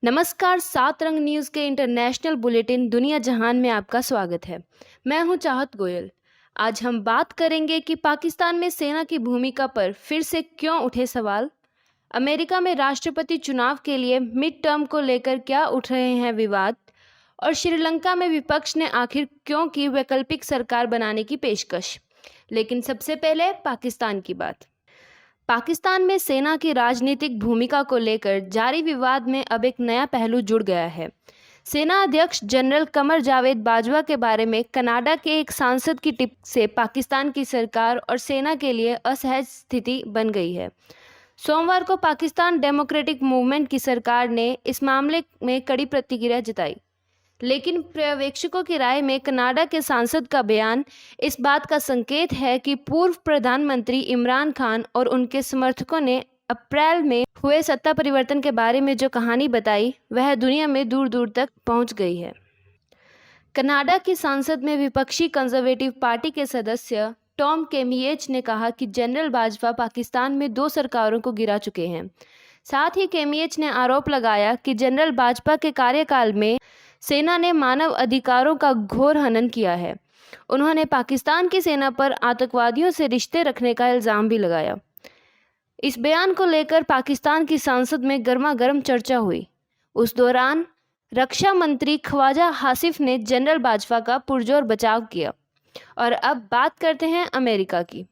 नमस्कार, सात रंग न्यूज़ के इंटरनेशनल बुलेटिन दुनिया जहान में आपका स्वागत है। मैं हूं चाहत गोयल। आज हम बात करेंगे कि पाकिस्तान में सेना की भूमिका पर फिर से क्यों उठे सवाल, अमेरिका में राष्ट्रपति चुनाव के लिए मिड टर्म को लेकर क्या उठ रहे हैं विवाद, और श्रीलंका में विपक्ष ने आखिर क्यों की वैकल्पिक सरकार बनाने की पेशकश। लेकिन सबसे पहले पाकिस्तान की बात। पाकिस्तान में सेना की राजनीतिक भूमिका को लेकर जारी विवाद में अब एक नया पहलू जुड़ गया है। सेना अध्यक्ष जनरल कमर जावेद बाजवा के बारे में कनाडा के एक सांसद की टिप्पणी से पाकिस्तान की सरकार और सेना के लिए असहज स्थिति बन गई है। सोमवार को पाकिस्तान डेमोक्रेटिक मूवमेंट की सरकार ने इस मामले में कड़ी प्रतिक्रिया जताई, लेकिन पर्यवेक्षकों की राय में कनाडा के सांसद का बयान इस बात का संकेत है कि पूर्व प्रधानमंत्री इमरान खान और उनके समर्थकों ने अप्रैल में हुए सत्ता परिवर्तन के बारे में जो कहानी बताई वह दुनिया में दूर दूर तक पहुंच गई है। कनाडा की संसद में विपक्षी कंजर्वेटिव पार्टी के सदस्य टॉम केमिएच ने कहा कि जनरल बाजवा पाकिस्तान में 2 सरकारों को गिरा चुके हैं। साथ ही केमिएच ने आरोप लगाया कि जनरल बाजवा के कार्यकाल में सेना ने मानव अधिकारों का घोर हनन किया है। उन्होंने पाकिस्तान की सेना पर आतंकवादियों से रिश्ते रखने का इल्ज़ाम भी लगाया। इस बयान को लेकर पाकिस्तान की संसद में गर्मागर्म चर्चा हुई। उस दौरान रक्षा मंत्री ख्वाजा हासिफ ने जनरल बाजवा का पुरजोर बचाव किया। और अब बात करते हैं अमेरिका की।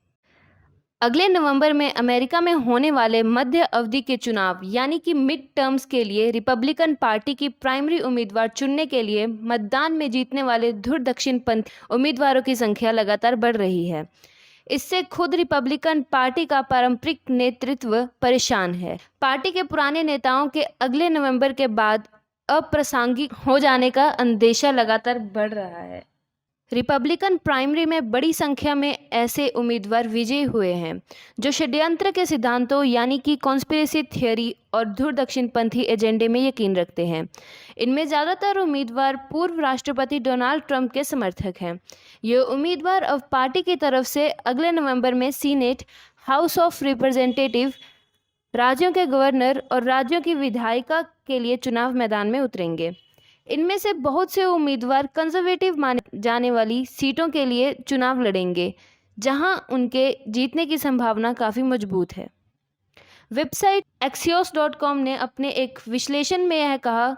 अगले नवंबर में अमेरिका में होने वाले मध्य अवधि के चुनाव यानी कि मिड टर्म्स के लिए रिपब्लिकन पार्टी की प्राइमरी उम्मीदवार चुनने के लिए मतदान में जीतने वाले धुर दक्षिणपंथी उम्मीदवारों की संख्या लगातार बढ़ रही है। इससे खुद रिपब्लिकन पार्टी का पारंपरिक नेतृत्व परेशान है। पार्टी के पुराने नेताओं के अगले नवंबर के बाद अप्रासंगिक हो जाने का अंदेशा लगातार बढ़ रहा है। रिपब्लिकन प्राइमरी में बड़ी संख्या में ऐसे उम्मीदवार विजयी हुए हैं जो षड्यंत्र के सिद्धांतों यानी कि कॉन्स्पिरेसी थियरी और धुर दक्षिणपंथी एजेंडे में यकीन रखते हैं। इनमें ज़्यादातर उम्मीदवार पूर्व राष्ट्रपति डोनाल्ड ट्रंप के समर्थक हैं। ये उम्मीदवार अब पार्टी की तरफ से अगले नवंबर में सीनेट, हाउस ऑफ रिप्रेजेंटेटिव, राज्यों के गवर्नर और राज्यों की विधायिका के लिए चुनाव मैदान में उतरेंगे। इनमें से बहुत से उम्मीदवार कंजर्वेटिव माने जाने वाली सीटों के लिए चुनाव लड़ेंगे, जहां उनके जीतने की संभावना काफ़ी मजबूत है। वेबसाइट axios.com ने अपने एक विश्लेषण में यह कहा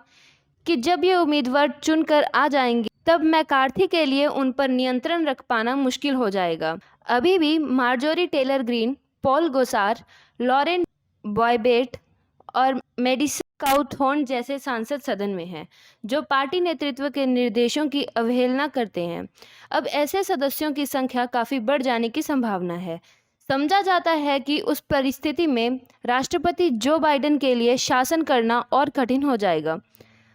कि जब ये उम्मीदवार चुनकर आ जाएंगे तब मैकार्थी के लिए उन पर नियंत्रण रख पाना मुश्किल हो जाएगा। अभी भी मार्जोरी टेलर ग्रीन, पॉल गोसार, लॉरेन बॉयबेट और मेडिसन काउथोर्न जैसे सांसद सदन में हैं, जो पार्टी नेतृत्व के निर्देशों की अवहेलना करते हैं। अब ऐसे सदस्यों की संख्या काफ़ी बढ़ जाने की संभावना है। समझा जाता है कि उस परिस्थिति में राष्ट्रपति जो बाइडेन के लिए शासन करना और कठिन हो जाएगा।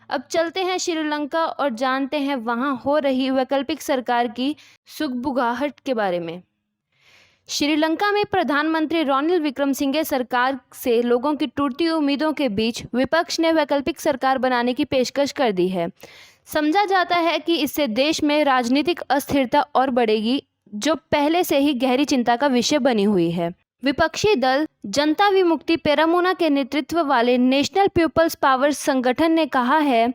अब चलते हैं श्रीलंका और जानते हैं वहां हो रही वैकल्पिक सरकार की सुगबुगाहट के बारे में। श्रीलंका में प्रधानमंत्री रणिल विक्रमसिंघे सरकार से लोगों की टूटती उम्मीदों के बीच विपक्ष ने वैकल्पिक सरकार बनाने की पेशकश कर दी है। समझा जाता है कि इससे देश में राजनीतिक अस्थिरता और बढ़ेगी, जो पहले से ही गहरी चिंता का विषय बनी हुई है। विपक्षी दल जनता विमुक्ति पेरामुना के नेतृत्व वाले नेशनल पीपल्स पावर संगठन ने कहा है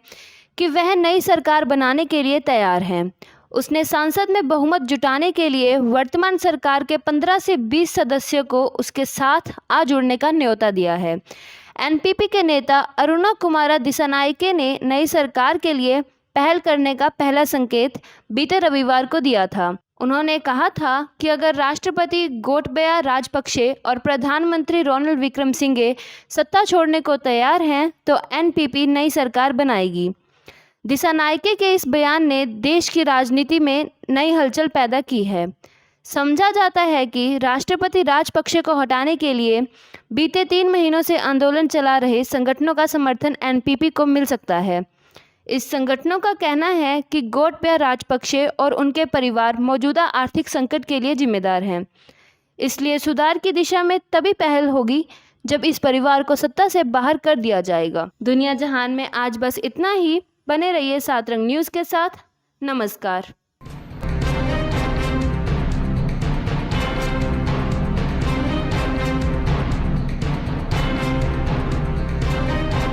कि वह नई सरकार बनाने के लिए तैयार है। उसने संसद में बहुमत जुटाने के लिए वर्तमान सरकार के 15 से 20 सदस्यों को उसके साथ आ जुड़ने का न्योता दिया है। एनपीपी के नेता अरुणा कुमारा दिसानायके ने नई सरकार के लिए पहल करने का पहला संकेत बीते रविवार को दिया था। उन्होंने कहा था कि अगर राष्ट्रपति गोटबाया राजपक्षे और प्रधानमंत्री रणिल विक्रमसिंघे सत्ता छोड़ने को तैयार हैं तो एनपीपी नई सरकार बनाएगी। दिसानायके के इस बयान ने देश की राजनीति में नई हलचल पैदा की है। समझा जाता है कि राष्ट्रपति राजपक्षे को हटाने के लिए बीते 3 महीनों से आंदोलन चला रहे संगठनों का समर्थन एनपीपी को मिल सकता है। इस संगठनों का कहना है कि गोटबाया राजपक्षे और उनके परिवार मौजूदा आर्थिक संकट के लिए जिम्मेदार हैं। इसलिए सुधार की दिशा में तभी पहल होगी जब इस परिवार को सत्ता से बाहर कर दिया जाएगा। दुनिया जहान में आज बस इतना ही। बने रहिए सात रंग न्यूज़ के साथ। नमस्कार।